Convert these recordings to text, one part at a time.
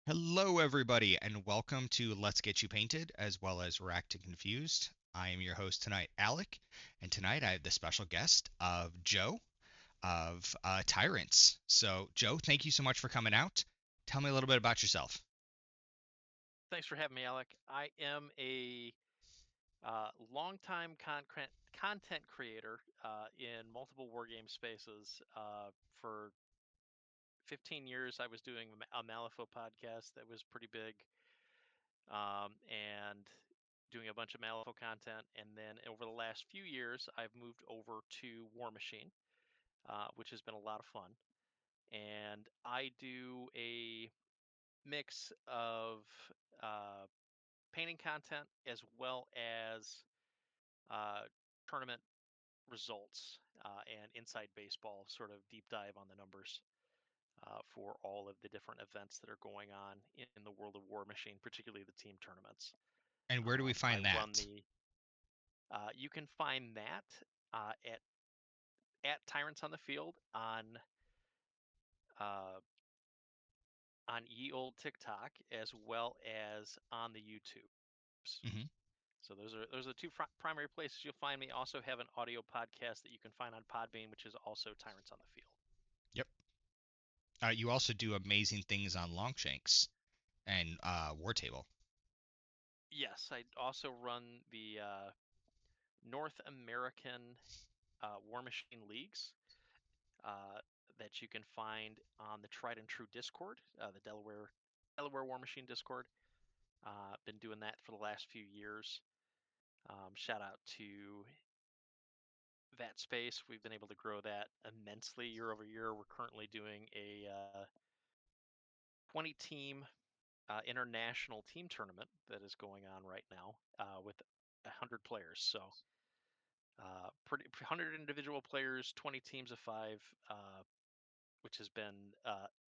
Hello, everybody, and welcome to Let's Get You Painted, as well as Racked and Confused. I am your host tonight, Alec, and tonight I have the special guest of Joe of Tyrants. So, Joe, thank you so much for coming out. Tell me a little bit about yourself. Thanks for having me, Alec. I am a longtime content creator in multiple war game spaces. For 15 years, I was doing a Malifaux podcast that was pretty big, and doing a bunch of Malifaux content. And then over the last few years, I've moved over to War Machine, which has been a lot of fun. And I do a mix of uh, painting content as well as uh, tournament results and inside baseball sort of deep dive on the numbers for all of the different events that are going on in the world of War Machine, particularly the team tournaments. And where do we I find run that? the. You can find that at Tyrants on the Field uh, on ye old TikTok as well as on the YouTubes. Hmm. So those are the two primary places you'll find me. Also have an audio podcast that you can find on Podbean, which is also Tyrants on the Field. Yep. You also do amazing things on Longshanks and War Table. Yes, I also run the North American War Machine Leagues uh, that you can find on the Tried and True Discord, the Delaware War Machine Discord. Been doing that for the last few years. Shout out to that space. We've been able to grow that immensely year over year. We're currently doing a 20 team international team tournament that is going on right now with 100 players. So pretty 100 individual players, 20 teams of five, which has been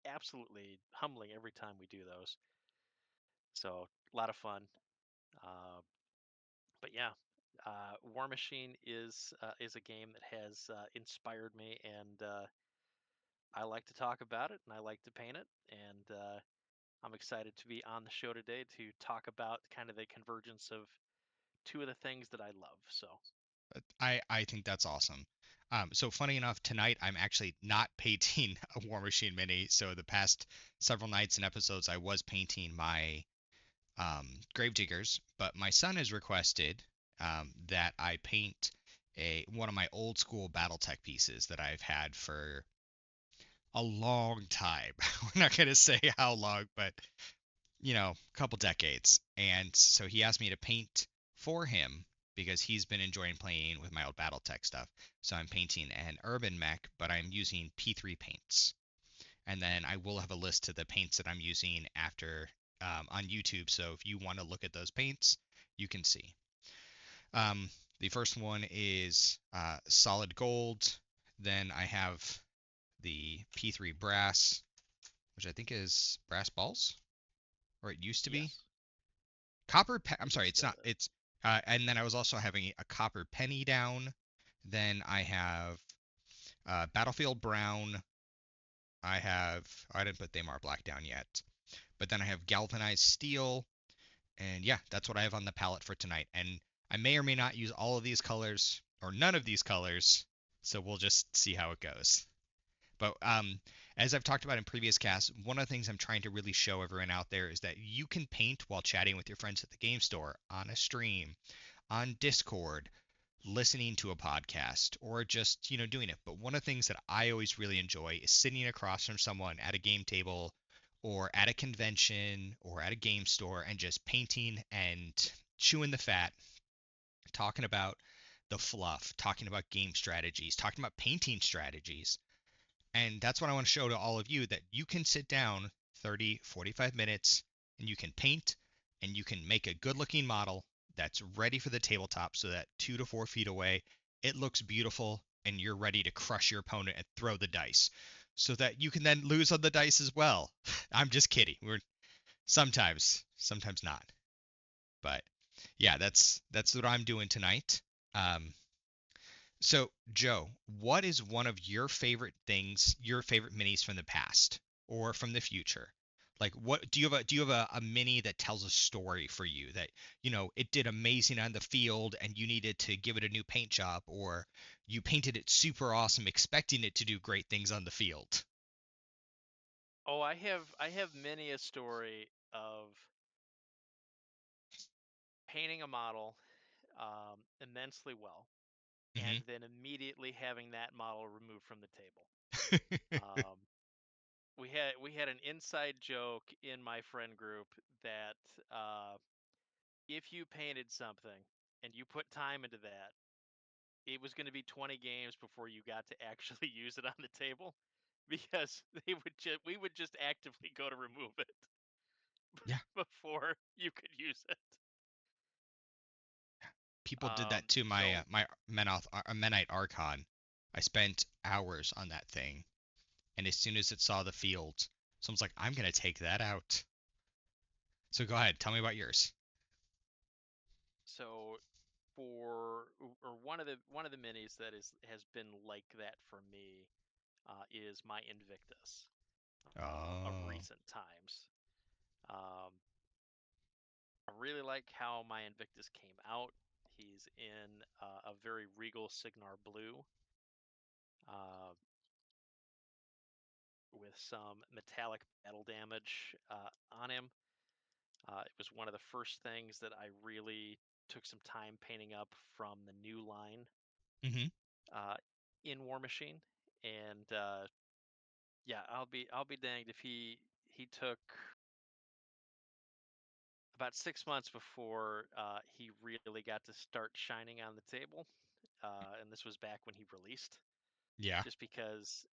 absolutely humbling every time we do those. So a lot of fun. Uh, but yeah, War Machine is a game that has inspired me, and I like to talk about it, and I like to paint it, and I'm excited to be on the show today to talk about kind of the convergence of two of the things that I love. So I think that's awesome. So funny enough, tonight I'm actually not painting a War Machine mini. So the past several nights and episodes, I was painting my Gravediggers, but my son has requested that I paint a one of my old school BattleTech pieces that I've had for a long time. We're not gonna say how long, but a couple decades. And so he asked me to paint for him because he's been enjoying playing with my old BattleTech stuff. So I'm painting an urban mech, but I'm using P3 paints. And then I will have a list of the paints that I'm using after on YouTube. So if you want to look at those paints, you can see. Um, the first one is solid gold. Then I have the P3 brass, which I think is brass balls, or it used to be. yes, I'm it sorry, it's still not. is. It's and then I was also having a copper penny down. Then I have battlefield brown. I didn't put Thamar black down yet. But then I have galvanized steel, and yeah, that's what I have on the palette for tonight. And I may or may not use all of these colors or none of these colors, so we'll just see how it goes. But as I've talked about in previous casts, one of the things I'm trying to really show everyone out there is that you can paint while chatting with your friends at the game store, on a stream, on Discord, listening to a podcast, or just, doing it. But one of the things that I always really enjoy is sitting across from someone at a game table or at a convention or at a game store and just painting and chewing the fat, talking about the fluff, talking about game strategies, talking about painting strategies. And that's what I want to show to all of you, that you can sit down 30, 45 minutes and you can paint and you can make a good looking model that's ready for the tabletop so that 2 to 4 feet away, it looks beautiful and you're ready to crush your opponent and throw the dice so that you can then lose on the dice as well. I'm just kidding. We're sometimes not. But yeah, that's what I'm doing tonight. Um, so, Joe, what is one of your favorite things, your favorite minis from the past or from the future? Like, what do you have a mini that tells a story for you that, it did amazing on the field and you needed to give it a new paint job, or you painted it super awesome expecting it to do great things on the field? Oh, I have many a story of painting a model immensely well, and Hmm. then immediately having that model removed from the table. Um, we had an inside joke in my friend group that if you painted something and you put time into that, it was going to be 20 games before you got to actually use it on the table because we would just actively go to remove it Yeah, before you could use it. people did that to my So my Menite Archon. I spent hours on that thing, and as soon as it saw the field, someone's like, "I'm gonna take that out." So go ahead, tell me about yours. so for or one of the minis that is has been like that for me is my Invictus of Oh. recent times. Um, I really like how my Invictus came out. He's in a very regal Signar blue uh, with some metallic battle damage on him. It was one of the first things that I really took some time painting up from the new line Hmm. uh, in War Machine, and yeah, I'll be danged if he took about 6 months before he really got to start shining on the table. And this was back when he released, Yeah. just because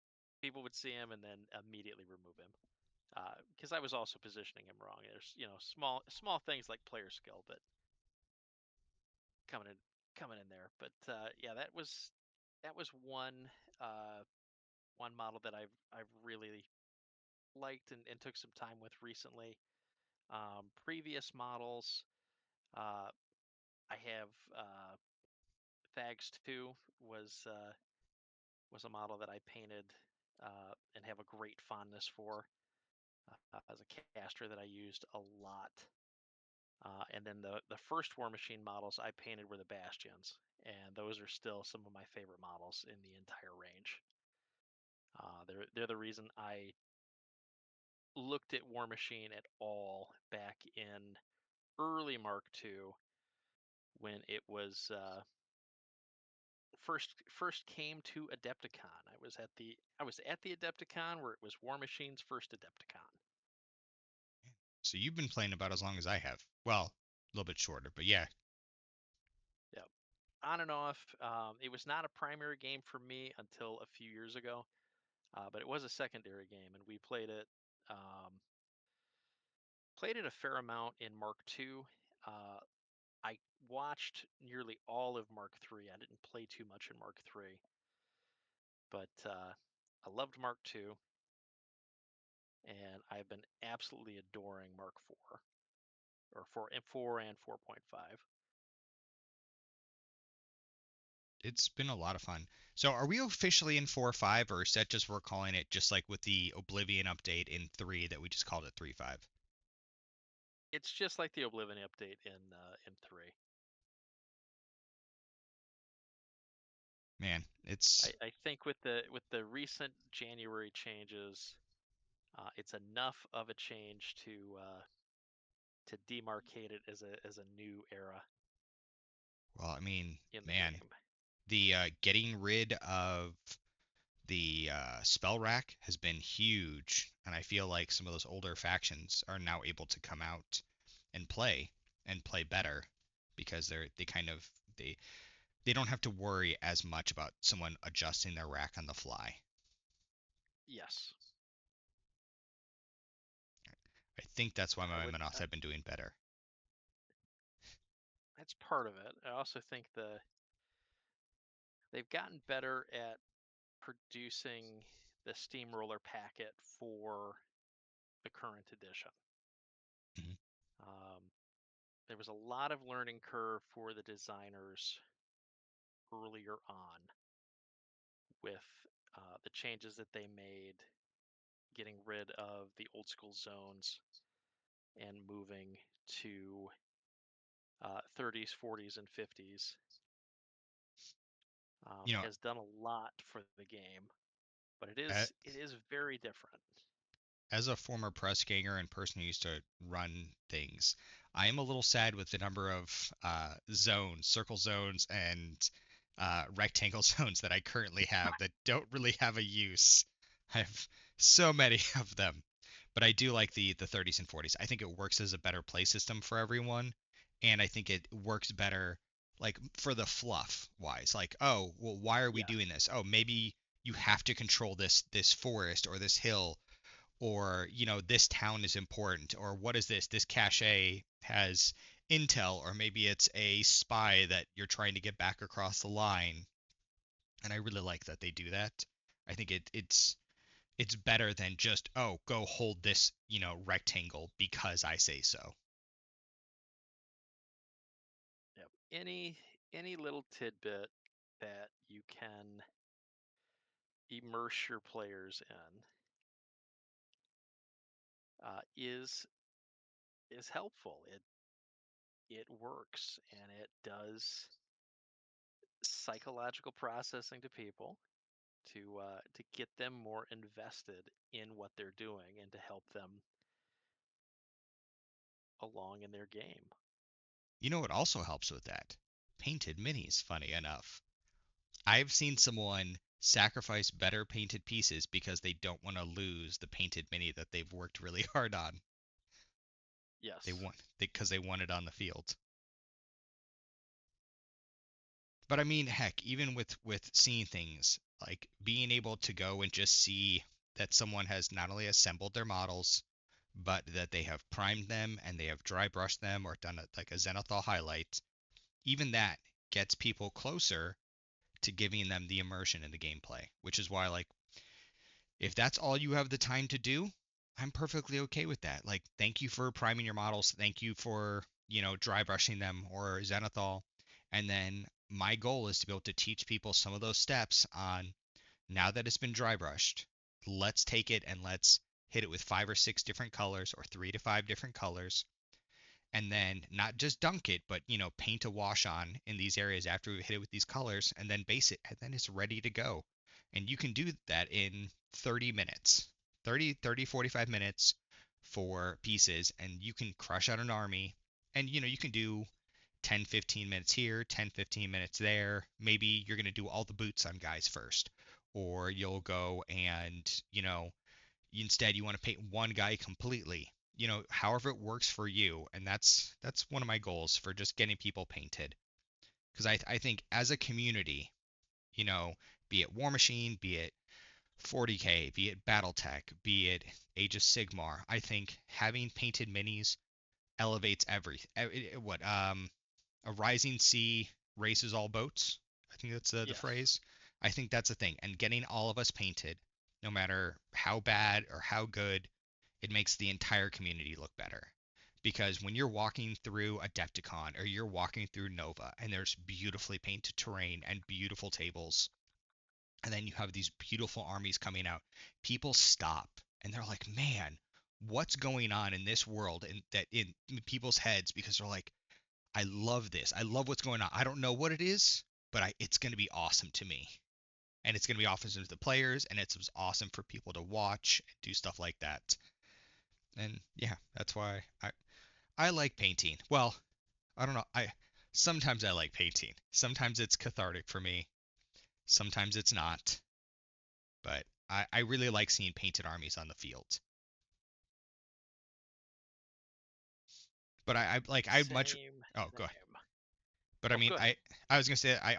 people would see him and then immediately remove him. Because I was also positioning him wrong. There's small things like player skill, but coming in coming in there. But yeah, that was uh, one model that I've really liked and took some time with recently. Previous models, uh, I have Thags 2 was a model that I painted and have a great fondness for as a caster that I used a lot. And then the first War Machine models I painted were the Bastions, and those are still some of my favorite models in the entire range. They're the reason I looked at War Machine at all back in early Mark II when it was first came to Adepticon. I was at the Adepticon where it was War Machine's first Adepticon. So you've been playing about as long as I have. Well, a little bit shorter, but yeah. Yep. On and off. It was not a primary game for me until a few years ago, but it was a secondary game, and we played it a fair amount in Mark II. Uh, I watched nearly all of Mark III. I didn't play too much in Mark III, but I loved Mark II, and I've been absolutely adoring Mark IV, or 4 and 4.5. It's been a lot of fun. So are we officially in 4.5, or is that just we're calling it just like with the Oblivion update in 3 that we just called it 3.5? It's just like the Oblivion update in 3. Man, it's I think with the recent January changes, it's enough of a change to demarcate it as a new era well, I mean, in the man, game. the getting rid of the spell rack has been huge, and I feel like some of those older factions are now able to come out and play better because they kind of they don't have to worry as much about someone adjusting their rack on the fly. Yes, I think that's why I my would. Menoth have been doing better. That's part of it. I also think they've gotten better at producing the steamroller packet for the current edition. Mhm. Um, there was a lot of learning curve for the designers earlier on with the changes that they made getting rid of the old school zones and moving to 30s, 40s, and 50s You know, has done a lot for the game, but it a- is very different. as a former press ganger and person who used to run things, I am a little sad with the number of zones, circle zones, and rectangle zones that I currently have that don't really have a use. I have so many of them, but I do like the 30s and 40s. I think it works as a better play system for everyone, and I think it works better like for the fluff wise. Like, oh, well, why are we Yes. doing this? Oh, maybe you have to control this forest or this hill, or this town is important, or what is this cache has intel, or maybe it's a spy that you're trying to get back across the line. And I really like that they do that. I think it's better than just, oh, go hold this rectangle because I say so. Yep. Any little tidbit that you can immerse your players in is helpful. It works, and it does psychological processing to people to get them more invested in what they're doing and to help them along in their game. You know what also helps with that? Painted minis, funny enough. I've seen someone sacrifice better painted pieces because they don't want to lose the painted mini that they've worked really hard on. They Yes. want because they want it on the field. But I mean, heck, even with seeing things, like being able to go and just see that someone has not only assembled their models, but that they have primed them and they have dry brushed them or done like a zenithal highlight, even that gets people closer to giving them the immersion in the gameplay, which is why, like, if that's all you have the time to do, I'm perfectly okay with that. Like, thank you for priming your models. Thank you for, dry brushing them or zenithal. And then my goal is to be able to teach people some of those steps on, now that it's been dry brushed, let's take it and let's hit it with 5 or 6 different colors or 3 to 5 different colors. And then not just dunk it, but, paint a wash on in these areas after we hit it with these colors and then base it. And then it's ready to go. And you can do that in 30 minutes, 45 minutes for pieces, and you can crush out an army. And, you can do 10, 15 minutes here, 10, 15 minutes there. Maybe you're going to do all the boots on guys first. Or you'll go and, instead you want to paint one guy completely. However it works for you. And that's one of my goals for just getting people painted. Because I think as a community, you know, be it War Machine, be it 40K, be it Battletech, be it Age of Sigmar, I think having painted minis elevates everything. What A rising sea raises all boats. I think that's the Yes. phrase. I think that's the thing. And getting all of us painted, no matter how bad or how good, it makes the entire community look better. Because when you're walking through Adepticon or you're walking through Nova and there's beautifully painted terrain and beautiful tables, and then you have these beautiful armies coming out, people stop and they're like, man, what's going on in this world, and that in people's heads, because they're like, I love this. I love what's going on. I don't know what it is, but it's going to be awesome to me. And it's going to be awesome to the players, and it's awesome for people to watch and do stuff like that. And yeah, that's why I like painting. Well, I don't know. Sometimes I like painting. Sometimes it's cathartic for me. Sometimes it's not. But I really like seeing painted armies on the field. But I'd much. Same. Oh, go ahead. Same. But I Oh, mean, good. I was gonna say, I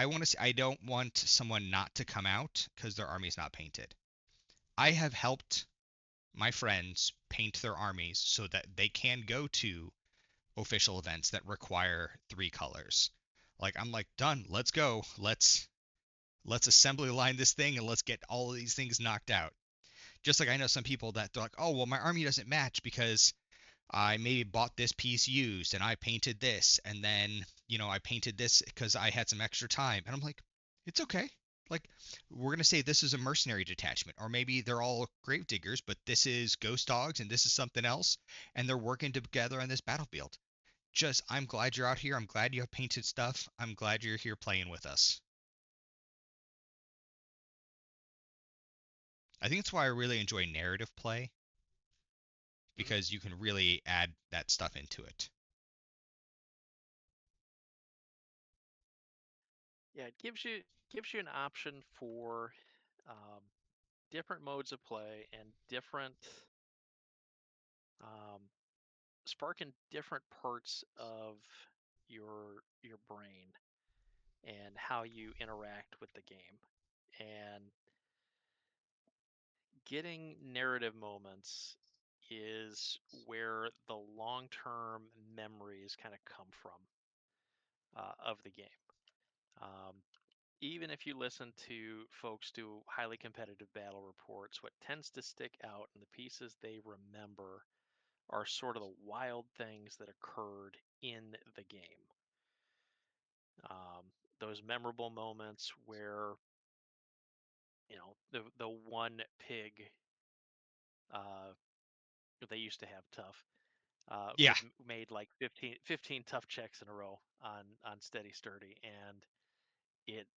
want to say, I don't want someone not to come out because their army's not painted. I have helped my friends paint their armies so that they can go to official events that require 3 colors. Like, I'm like, done, let's go. Let's assembly line this thing and let's get all of these things knocked out. Just like I know some people that they're like, oh well, my army doesn't match because I maybe bought this piece used and I painted this, and then I painted this because I had some extra time. And I'm like, it's okay. Like, we're gonna say this is a mercenary detachment, or maybe they're all grave diggers, but this is ghost dogs and this is something else, and they're working together on this battlefield. Just, I'm glad you're out here. I'm glad you have painted stuff. I'm glad you're here playing with us. I think that's why I really enjoy narrative play, Mhm. because you can really add that stuff into it. Yeah, it gives you an option for um, different modes of play and different um, sparking different parts of your brain and how you interact with the game. And getting narrative moments is where the long-term memories kind of come from of the game. Um, Even if you listen to folks do highly competitive battle reports, what tends to stick out and the pieces they remember are sort of the wild things that occurred in the game. Um, those memorable moments where the one pig uh, they used to have tough Yeah, made like 15 tough checks in a row on steady sturdy, and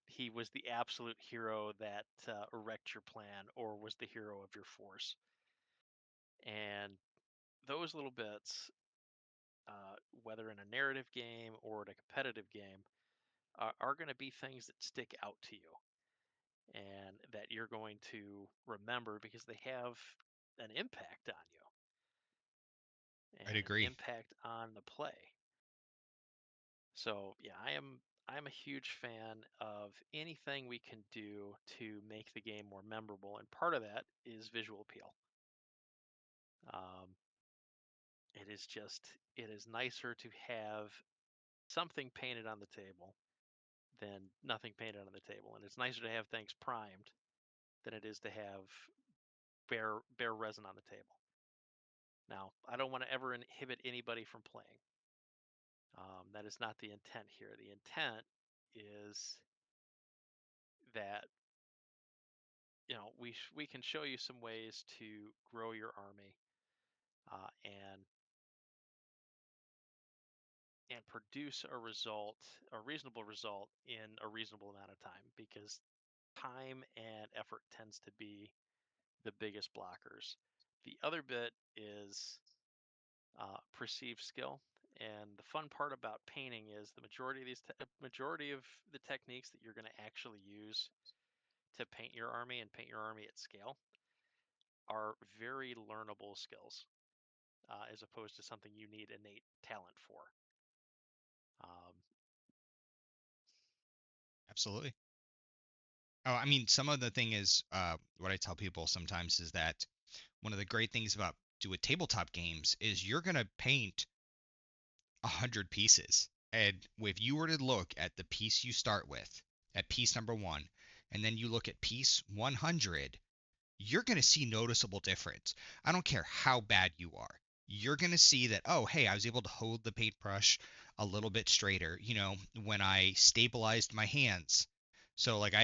he was the absolute hero that wrecked your plan or was the hero of your force. And those little bits, whether in a narrative game or in a competitive game, are going to be things that stick out to you and that you're going to remember because they have an impact on you I'd and an agree. impact on the play. So yeah, I'm a huge fan of anything we can do to make the game more memorable, and part of that is visual appeal. Um, it is nicer to have something painted on the table than nothing painted on the table, and it's nicer to have things primed than it is to have bare resin on the table. Now, I don't want to ever inhibit anybody from playing. That is not the intent here. The intent is that we can show you some ways to grow your army and produce a reasonable result in a reasonable amount of time, because time and effort tends to be the biggest blockers. The other bit is perceived skill. And the fun part about painting is the majority of the techniques that you're going to actually use to paint your army and paint your army at scale are very learnable skills, as opposed to something you need innate talent for. Um, Absolutely. Oh, I mean, some of the thing is, what I tell people sometimes is that one of the great things about do with tabletop games is you're gonna paint 100 pieces, and if you were to look at the piece you start with, at piece number one, and then you look at piece 100, you're gonna see noticeable difference. I don't care how bad you are. You're gonna see that, oh, hey, I was able to hold the paintbrush a little bit straighter, when I stabilized my hands. So like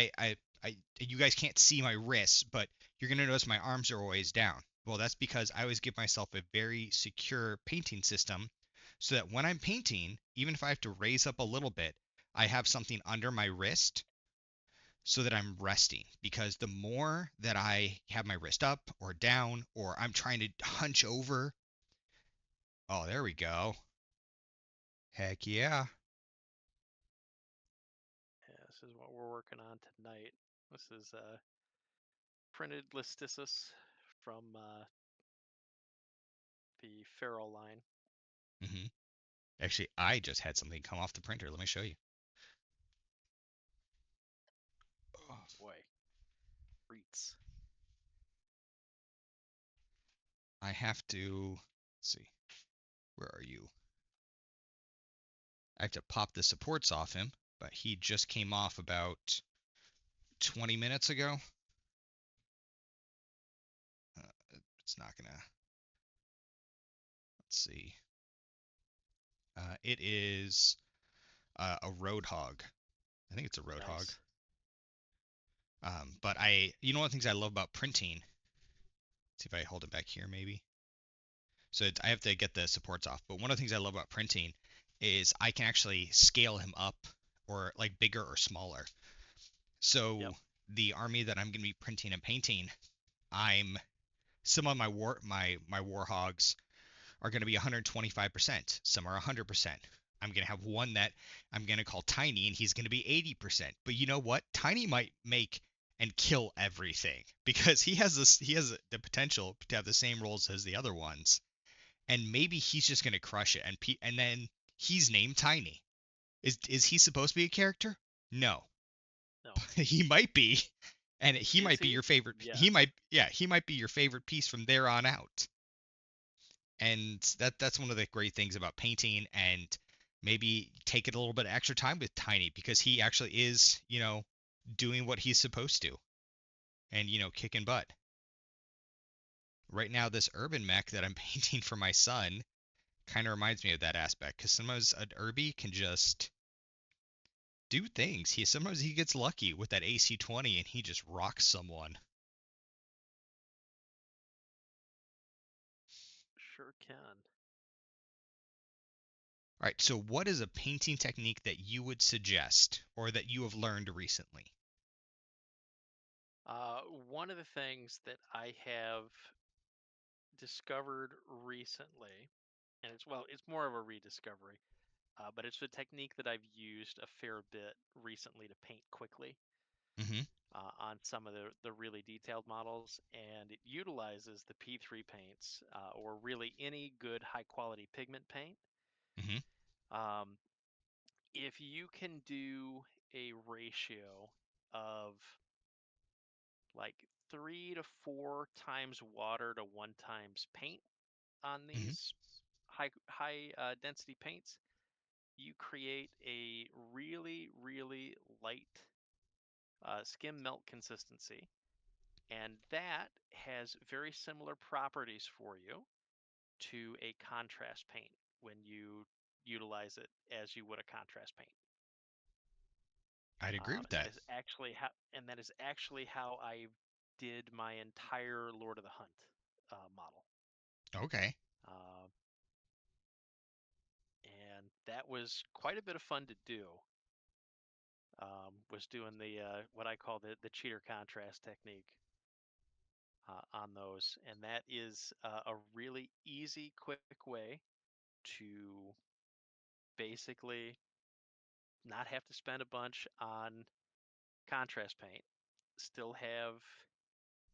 you guys can't see my wrists, but you're gonna notice my arms are always down. Well, that's because I always give myself a very secure painting system so that when I'm painting, even if I have to raise up a little bit, I have something under my wrist so that I'm resting. Because the more that I have my wrist up or down, or I'm trying to hunch over, oh, there we go. Heck yeah. yeah, this is what we're working on tonight. This is printed Listisis from the Feral line. hmm Actually, I just had something come off the printer. Let me show you. Oh boy, treats. I have to, let's see, where are you? I have to pop the supports off him, but he just came off about 20 minutes ago. It's not gonna, let's see. It is a Roadhog. I think it's a Roadhog. Nice. But one of the things I love about printing. See if I hold it back here, maybe. So I have to get the supports off. But one of the things I love about printing is I can actually scale him up or like bigger or smaller. Yep. So the army that I'm going to be printing and painting, I'm some of my war hogs are going to be 125%. Some are 100%. I'm going to have one that I'm going to call Tiny, and he's going to be 80%. But you know what? Tiny might make and kill everything because he has the potential to have the same roles as the other ones, and maybe he's just going to crush it. And then he's named Tiny. Is he supposed to be a character? No, No. he might be, and he Is might be he? your favorite. Yes. He might be your favorite piece from there on out. And that's one of the great things about painting, and maybe take it a little bit extra time with Tiny because he actually is, doing what he's supposed to, and kicking butt. Right now, this urban mech that I'm painting for my son kind of reminds me of that aspect because sometimes an Irby can just do things. Sometimes he gets lucky with that AC-20 and he just rocks someone. Sure can. All right, so what is a painting technique that you would suggest or that you have learned recently? One of the things that I have discovered recently, and it's more of a rediscovery, but it's a technique that I've used a fair bit recently to paint quickly Mm-hmm. on some of the really detailed models, and it utilizes the P3 paints or really any good high quality pigment paint. Mm-hmm. Um, if you can do a ratio of like 3 to 4 times water to 1 times paint on Mm-hmm. these high density paints, you create a really light skim melt consistency, and that has very similar properties for you to a contrast paint when you utilize it as you would a contrast paint. I'd agree with that. And that is actually how I did my entire Lord of the Hunt model. Okay. Uh, and that was quite a bit of fun to do. Was doing the what I call the cheater contrast technique on those, and that is a really easy, quick way to basically not have to spend a bunch on contrast paint, still have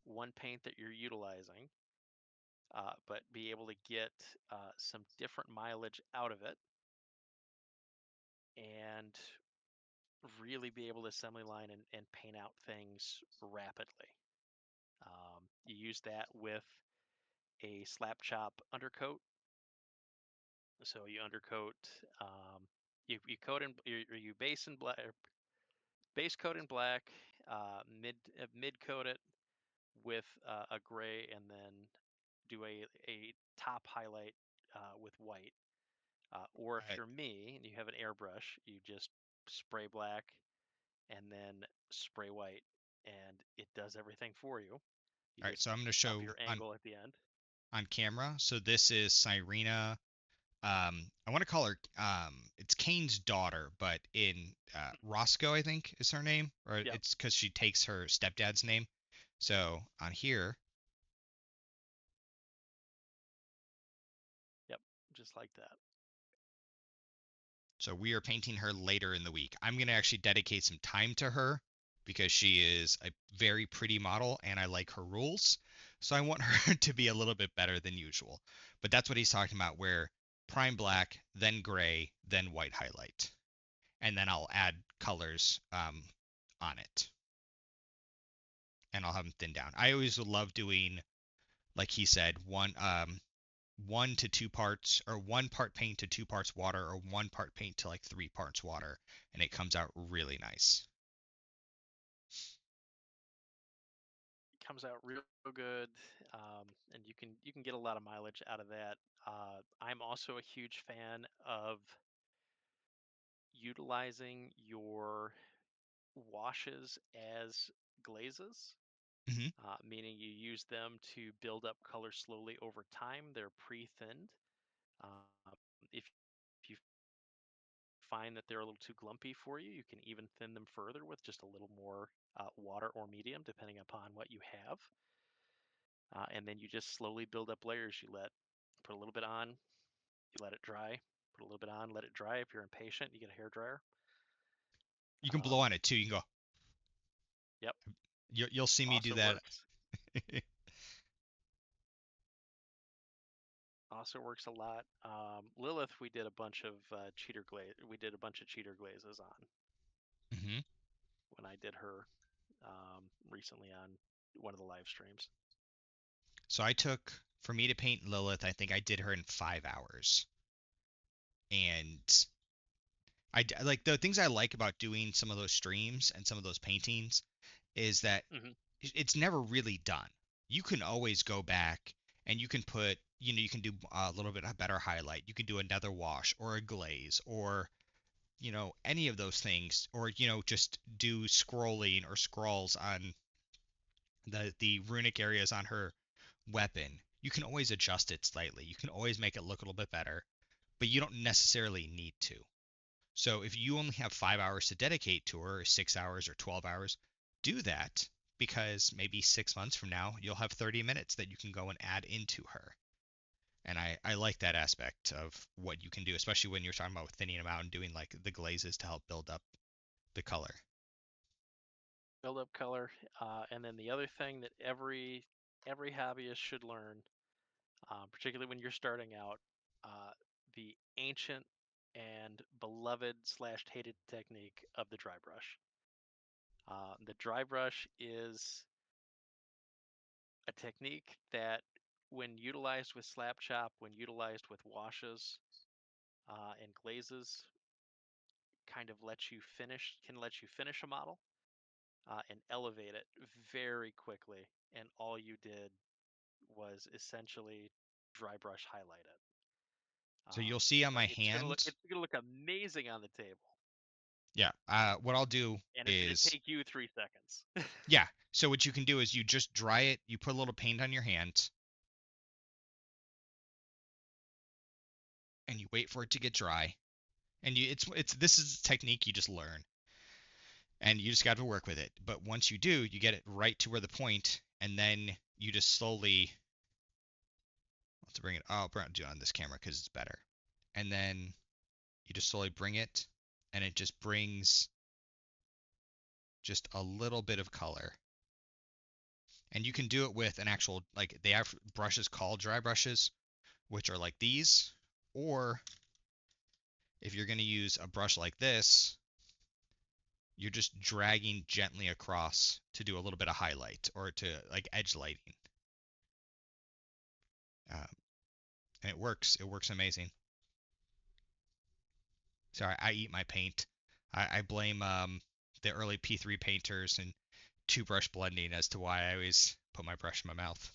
one paint that you're utilizing, but be able to get some different mileage out of it and really be able to assembly line and paint out things rapidly. You use that with a slap chop undercoat. So you undercoat, you coat in, you base in black, base coat in black, mid coat it with a gray, and then do a top highlight with white. Or if All right. you're me and you have an airbrush, you just spray black and then spray white, and it does everything for you. You All right. just So I'm going to up show your angle at the end. on camera. So this is Cyrena. I want to call her. It's Kane's daughter, but in Roscoe, I think is her name, or Yep, it's because she takes her stepdad's name. So on here, yep, just like that. so we are painting her later in the week. I'm going to actually dedicate some time to her because she is a very pretty model and I like her rules. So I want her to be a little bit better than usual. But that's what he's talking about, where prime black, then gray, then white highlight. And then I'll add colors on it. And I'll have them thin down. I always love doing, like he said, 1 to 2 parts, or 1 part paint to 2 parts water, or 1 part paint to like 3 parts water, and it comes out really nice. It comes out real good, and you can get a lot of mileage out of that. I'm also a huge fan of utilizing your washes as glazes, Hmm. meaning you use them to build up color slowly over time. They're pre-thinned. If you find that they're a little too glumpy for you, you can even thin them further with just a little more water or medium, depending upon what you have. And then you just slowly build up layers. You put a little bit on, you let it dry, put a little bit on, let it dry. If you're impatient, you get a hair dryer. You can blow Um, on it too. You can go. yep, You'll see me do also that. works. Also works a lot. Lilith, we did a bunch of cheater glaze. We did a bunch of cheater glazes on Hmm. when I did her recently on one of the live streams. So I took for me to paint Lilith. I think I did her in 5 hours, and like the things I like about doing some of those streams and some of those paintings is that Hmm. it's never really done. You can always go back and you can put, you can do a little bit better highlight. You can do another wash or a glaze or, any of those things, or, just do scrolling or scrolls on the runic areas on her weapon. You can always adjust it slightly. You can always make it look a little bit better, but you don't necessarily need to. So if you only have 5 hours to dedicate to her, or 6 hours or 12 hours, do that, because maybe 6 months from now you'll have 30 minutes that you can go and add into her. And I like that aspect of what you can do, especially when you're talking about thinning them out and doing like the glazes to help build up the color. Build up color, and then the other thing that every hobbyist should learn, particularly when you're starting out, uh, the ancient and beloved slash hated technique of the dry brush. The dry brush is a technique that, when utilized with slap chop, when utilized with washes and glazes, kind of can let you finish a model and elevate it very quickly. And all you did was essentially dry brush highlight it. So you'll see on But my hand, it's gonna look amazing on the table, yeah, what I'll do and it's gonna is, take you 3 seconds. yeah, so what you can do is you just dry it, you put a little paint on your hand, and you wait for it to get dry. And it's this is a technique you just learn, and you just got to work with it. But once you do, you get it right to where the point, and then you just slowly, let's bring it. I'll do it on this camera because it's better. And then you just slowly bring it, and it just brings just a little bit of color. And you can do it with an actual, like, they have brushes called dry brushes, which are like these. Or if you're going to use a brush like this, you're just dragging gently across to do a little bit of highlight or to like edge lighting. Um, and it works. It works amazing. Sorry, I eat my paint. I blame the early P3 painters and two brush blending as to why I always put my brush in my mouth.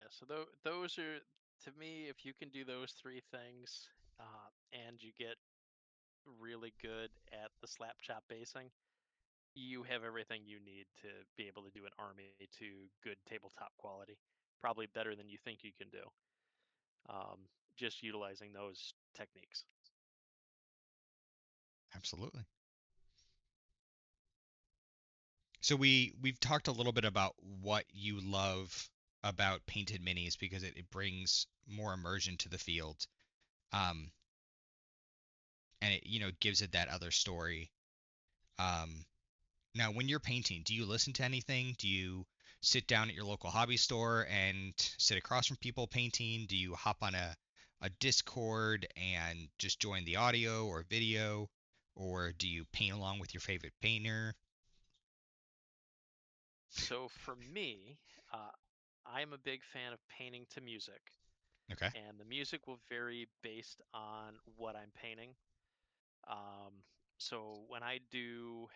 Yeah, so those are, to me, if you can do those 3 things, and you get really good at the slap chop basing, you have everything you need to be able to do an army to good tabletop quality. Probably better than you think you can do. Um, just utilizing those techniques. Absolutely. So we've talked a little bit about what you love about painted minis because it brings more immersion to the field. Um, and it, gives it that other story. Um, Now, when you're painting, do you listen to anything? Do you sit down at your local hobby store and sit across from people painting? Do you hop on a Discord and just join the audio or video? Or do you paint along with your favorite painter? So for me, I'm a big fan of painting to music, Okay. and the music will vary based on what I'm painting. Um, so when I do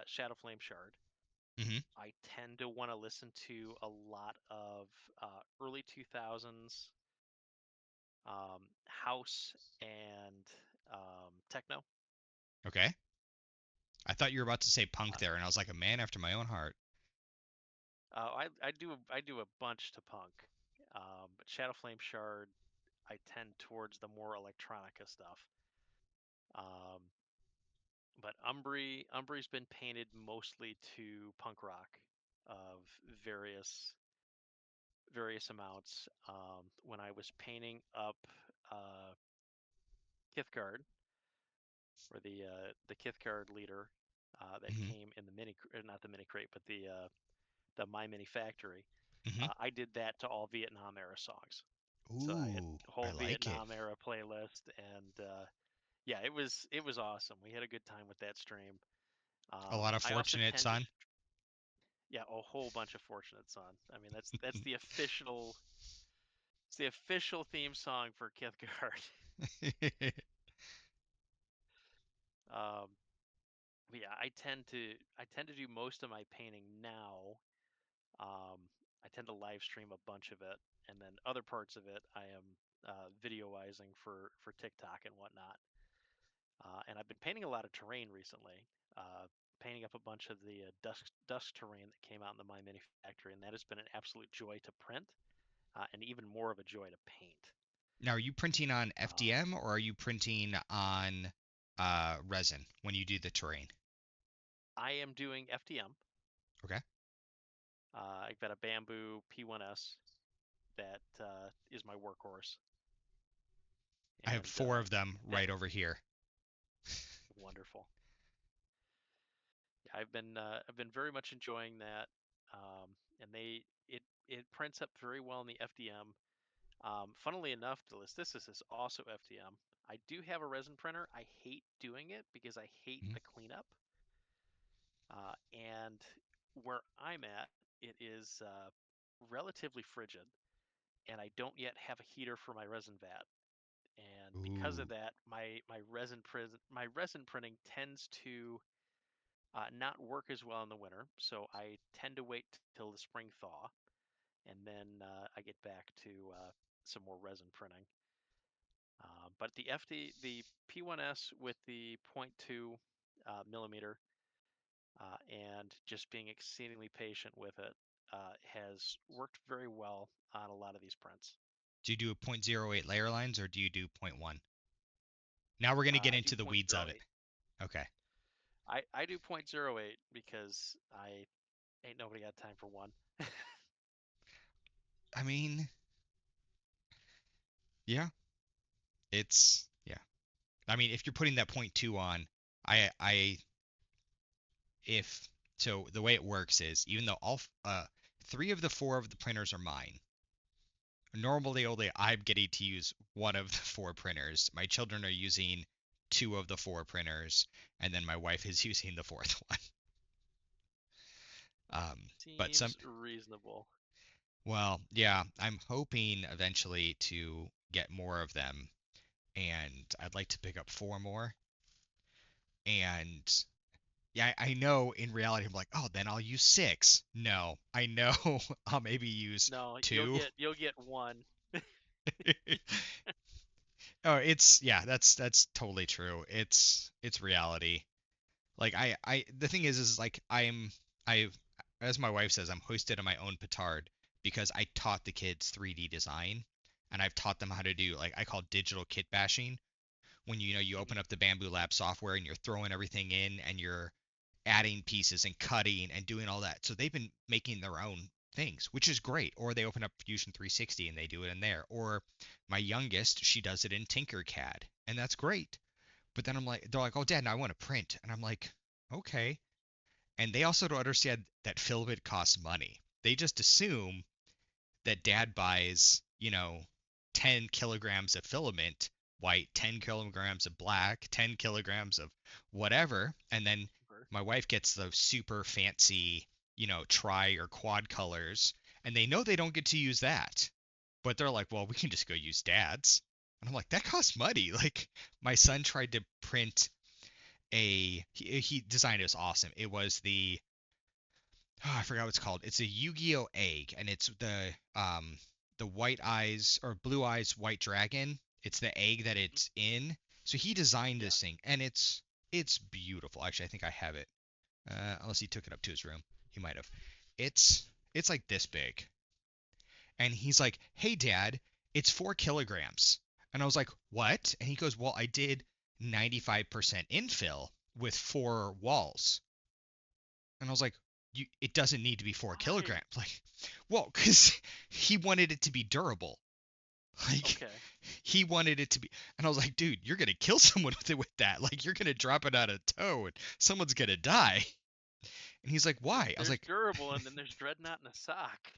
Shadow Flame Shard, Hmm. I tend to want to listen to a lot of early 2000s house, and techno. Okay. I thought you were about to say punk Uh, there, and I was like, a man after my own heart. I do a bunch to punk, but Shadow Flame Shard, I tend towards the more electronica stuff. Um, but Umbree's been painted mostly to punk rock of various amounts. When I was painting up uh, Kithgard, or the Kithgard leader that Hmm. came in the not the mini crate, but the My Mini Factory, Hmm. I did that to all Vietnam era songs. So I had Ooh, a I whole like it. Vietnam era playlist, and yeah, it was awesome. We had a good time with that stream. A lot of I also fortunate tend to, son. yeah, a whole bunch of Fortunate Son. I mean, that's the official theme song for Kithgard. um, but yeah, I tend to do most of my painting now. I tend to live stream a bunch of it, and then other parts of it I am videoizing for TikTok and whatnot. And I've been painting a lot of terrain recently. Painting up a bunch of the dusk terrain that came out in the My Mini Factory, and that has been an absolute joy to print, and even more of a joy to paint. Now, are you printing on Um, FDM or are you printing on resin when you do the terrain? I am doing FDM. Okay. I've got a Bamboo P1S that is my workhorse, I have and four of them that right over here. wonderful. Yeah, I've been very much enjoying that, and it prints up very well in the FDM. Funnily enough, this is also FDM. I do have a resin printer. I hate doing it because I hate Mhm. the cleanup. And where I'm at, it is relatively frigid, and I don't yet have a heater for my resin vat. And because Ooh. of that, my resin printing tends to not work as well in the winter. So I tend to wait till the spring thaw, and then I get back to some more resin printing. But the P1S with the point 0.2 millimeter, and just being exceedingly patient with it, has worked very well on a lot of these prints. Do you do a .08 layer lines or do you do point 0.1? Now we're going to get I do into the weeds of it. 0.08. Okay. I do 0.08 because I ain't nobody got time for one. I mean, yeah, yeah. I mean, if you're putting that point 0.2 on, I if so the way it works is even though all three of the four of the printers are mine. Normally only I'm getting to use one of the four printers. My children are using two of the four printers, and then my wife is using the fourth one. But some, Seems reasonable. well, yeah, I'm hoping eventually to get more of them, and I'd like to pick up four more. And yeah, I know in reality I'm like, oh, then I'll use six. No, I know I'll maybe use No, you'll two. get one. Oh, it's yeah, that's totally true. It's reality. Like the thing is like I've as my wife says, I'm hoisted on my own petard because I taught the kids 3D design and I've taught them how to do like I call digital kit bashing when you Mhm. open up the Bamboo Lab software and you're throwing everything in and you're adding pieces and cutting and doing all that. So they've been making their own things, which is great. Or they open up Fusion 360 and they do it in there. Or my youngest, she does it in Tinkercad, and that's great. But then they're like, oh, Dad, now I want to print. And I'm like, okay. And they also don't understand that filament costs money. They just assume that Dad buys, 10 kilograms of filament, white, 10 kilograms of black, 10 kilograms of whatever. And then Sure. my wife gets the super fancy, tri or quad colors. And they know they don't get to use that. But they're like, well, we can just go use Dad's. And I'm like, that costs money. Like, my son tried to print he designed it was awesome. It was I forgot what it's called. It's a Yu-Gi-Oh egg, and it's the the white eyes or blue eyes white dragon. It's the egg that Mhm. it's in. So he designed Yeah. this thing, and it's beautiful. Actually, I think I have it. Unless he took it up to his room, he might have. It's like this big, and he's like, "Hey, Dad, it's 4 kilograms." And I was like, "What?" And he goes, "Well, I did 95% infill with 4 walls." And I was like, it doesn't need to be four Why? kilograms. Like, well, because he wanted it to be durable. Like, Okay. he wanted it to be. And I was like, dude, you're going to kill someone with it with that. Like, you're going to drop it out of tow and someone's going to die. And he's like, why? I was There's like, durable, and then there's Dreadnought in a sock.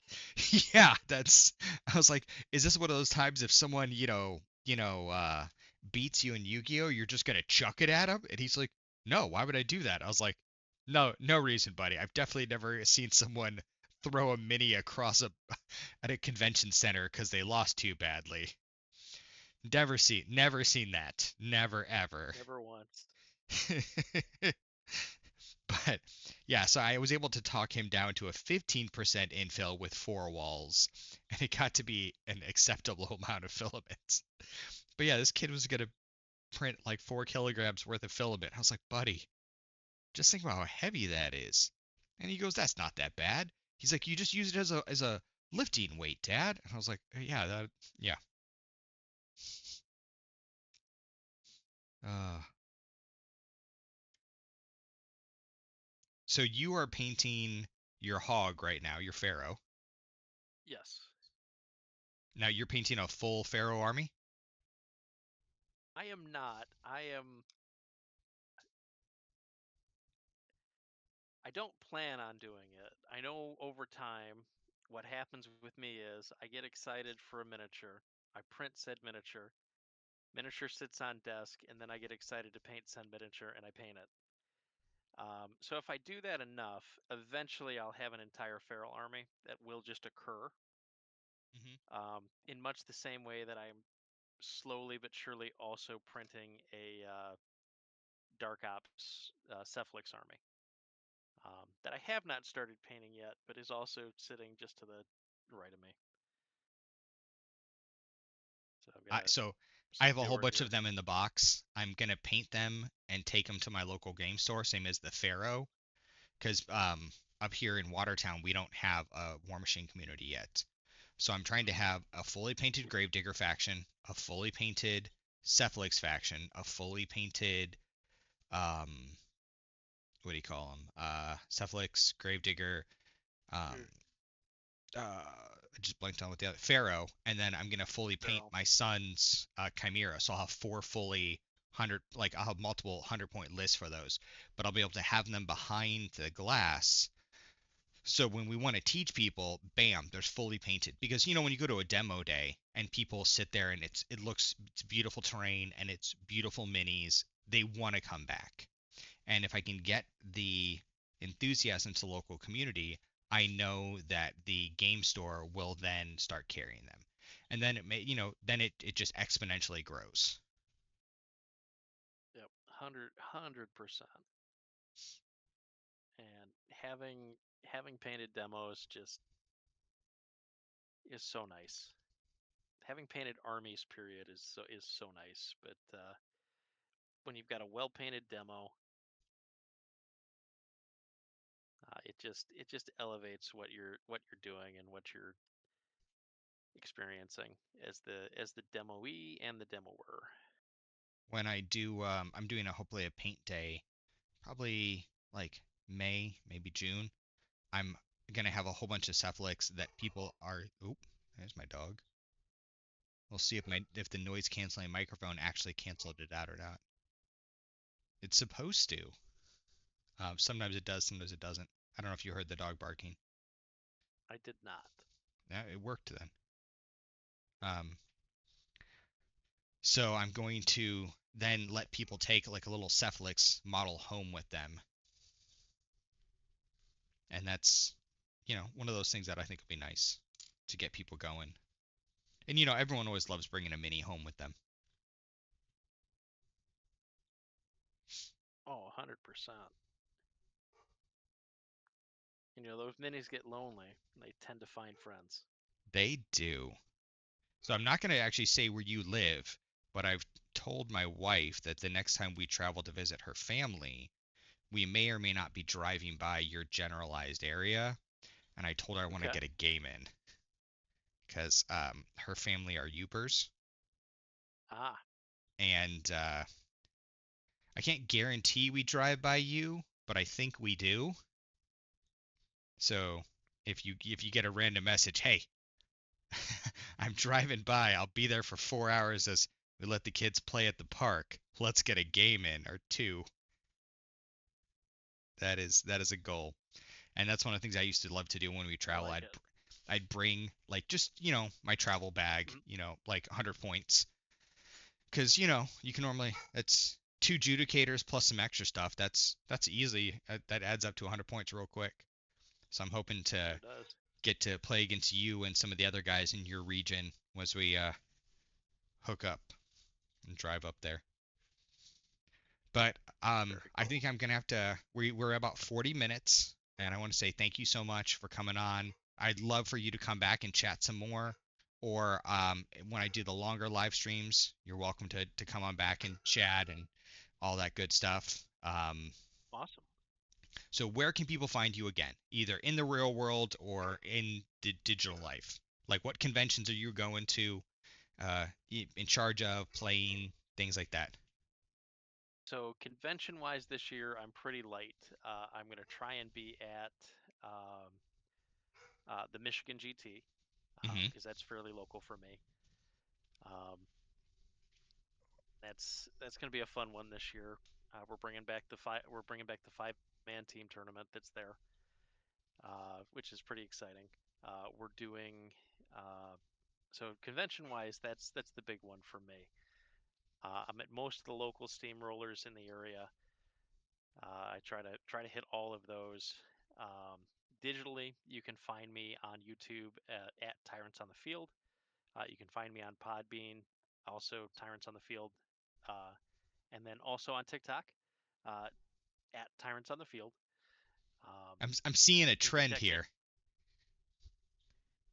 yeah, I was like, is this one of those times if someone, beats you in Yu-Gi-Oh, you're just going to chuck it at him? And he's like, no, why would I do that? I was like, no, no reason, buddy. I've definitely never seen someone throw a mini across at a convention center because they lost too badly. Never seen that. Never ever. Never once. But yeah, so I was able to talk him down to a 15% infill with 4 walls, and it got to be an acceptable amount of filament. But yeah, this kid was gonna print like 4 kilograms worth of filament. I was like, buddy, just think about how heavy that is. And he goes, that's not that bad. He's like, you just use it as a lifting weight, Dad. And I was like, yeah, yeah. Uh, so you are painting your hog right now, your pharaoh. Yes. Now you're painting a full pharaoh army. I am not. I don't plan on doing it. I know over time what happens with me is I get excited for a miniature. I print said miniature. Miniature sits on desk, and then I get excited to paint said miniature, and I paint it. So if I do that enough, eventually I'll have an entire feral army that will just occur. Hmm. In much the same way that I'm slowly but surely also printing a Dark Ops Cephalix army that I have not started painting yet, but is also sitting just to the right of me. So I've got I to so I have a whole secure bunch of here. them in the box. I'm gonna paint them and take them to my local game store, same as the Pharaoh, because up here in Watertown we don't have a War Machine community yet. So I'm trying to Hmm. have a fully painted Gravedigger faction, a fully painted Cephalix faction, a fully painted um what do you call them? Cephalix, Gravedigger, um Here, I just blanked on what the other Pharaoh, and then I'm gonna fully paint Feral. my son's Chimera. So I'll have 4 fully 100, like I'll have multiple 100-point lists for those, but I'll be able to have them behind the glass. So when we want to teach people, bam, there's fully painted. Because when you go to a demo day and people sit there and it's beautiful terrain and it's beautiful minis, they want to come back. And if I can get the enthusiasm to the local community, I know that the game store will then start carrying them. And then then it just exponentially grows. Yep, 100%. And having painted demos just is so nice. Having painted armies, period, is so nice. But when you've got a well painted demo, it just elevates what you're doing and what you're experiencing as the demoee and the demoer. When I'm doing hopefully a paint day, probably like May, maybe June. I'm gonna have a whole bunch of Cephalix that people are. Oop, there's my dog. We'll see if the noise canceling microphone actually canceled it out or not. It's supposed to. Sometimes it does, sometimes it doesn't. I don't know if you heard the dog barking. I did not. Yeah, it worked then. Um, so I'm going to then let people take like a little Cephalix model home with them, and that's one of those things that I think would be nice to get people going. And everyone always loves bringing a mini home with them. Oh, 100%. Those minis get lonely, and they tend to find friends. They do. So I'm not going to actually say where you live, but I've told my wife that the next time we travel to visit her family, we may or may not be driving by your generalized area. And I told her I want to Okay. get a game in because her family are Upers, Ah, and I can't guarantee we drive by you, but I think we do. So if you get a random message, hey, I'm driving by, I'll be there for 4 hours as we let the kids play at the park. Let's get a game in or two. That is a goal. And that's one of the things I used to love to do when we I travel. like I'd it. I'd bring like just, my travel bag, Mhm. like 100 points. Because, you can normally, it's two judicators plus some extra stuff. That's easy. That adds up to 100 points real quick. So I'm hoping to Sure does. get to play against you and some of the other guys in your region as we hook up and drive up there. But Very I cool. think I'm gonna have to. We're about 40 minutes, and I want to say thank you so much for coming on. I'd love for you to come back and chat some more, or when I do the longer live streams, you're welcome to come on back and chat and all that good stuff. Awesome. So where can people find you again, either in the real world or in the digital life? Like what conventions are you going to, in charge of playing things like that? So convention-wise this year, I'm pretty light. I'm going to try and be at um, the Michigan GT Hmm. because that's fairly local for me. Um, that's going to be a fun one this year. We're bringing back the five-man team tournament that's there, which is pretty exciting. We're doing so convention-wise, that's the big one for me. I'm at most of the local steamrollers in the area. I try to hit all of those. Um, Digitally, you can find me on YouTube at Tyrants on the Field. You can find me on Podbean, also Tyrants on the Field, uh, and then also on TikTok uh, at Tyrants on the Field. Um, I'm seeing a you can trend check me. here.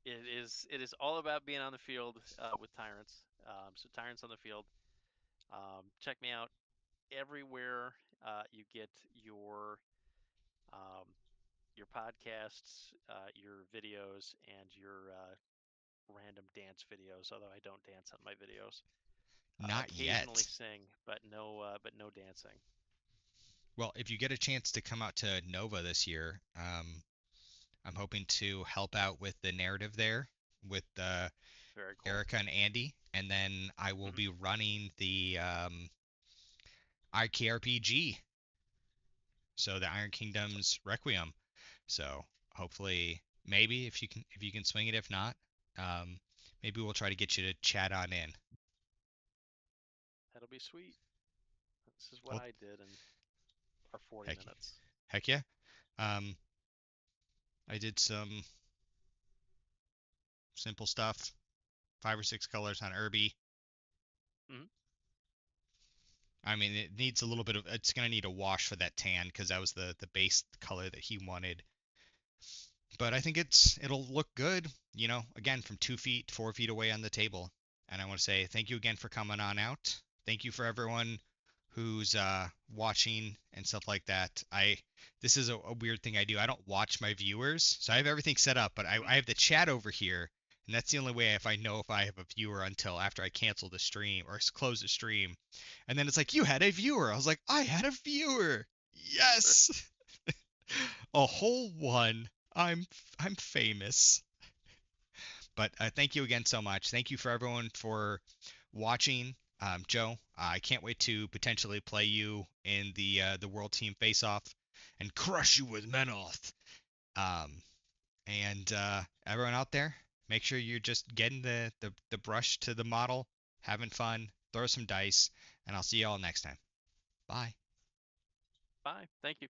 It is all about being on the field with Tyrants. So Tyrants on the Field. Check me out everywhere you get um, your podcasts, your videos, and your random dance videos. Although I don't dance on my videos, Not occasionally yet. sing, but no dancing. Well, if you get a chance to come out to Nova this year, I'm hoping to help out with the narrative there with Very cool. Erica and Andy, and then I will Hmm. be running the IKRPG, so the Iron Awesome. Kingdoms Requiem. So hopefully, maybe if you can swing it. If not, um, maybe we'll try to get you to chat on in. That'll be sweet. This is what Well, I did in our 40 heck, minutes. heck yeah. Um, I did some simple stuff, 5 or 6 colors on Irby. Hmm. I mean, it needs a little bit of. It's gonna need a wash for that tan because that was the base color that he wanted. But I think it'll look good. Again from 2 feet, 4 feet away on the table. And I want to say thank you again for coming on out. Thank you for everyone who's watching and stuff like that. This is a weird thing I do. I don't watch my viewers, so I have everything set up, but I, Hmm. I have the chat over here, and that's the only way if I know if I have a viewer until after I cancel the stream or close the stream. And then it's like you had a viewer. I was like, I had a viewer. Sure. Yes. A whole one. I'm famous. But thank you again so much. Thank you for everyone for watching. Joe, I can't wait to potentially play you in the World Team Face Off and crush you with Menoth. Um, and everyone out there, make sure you're just getting the brush to the model, having fun, throw some dice, and I'll see you all next time. Bye. Bye. Thank you.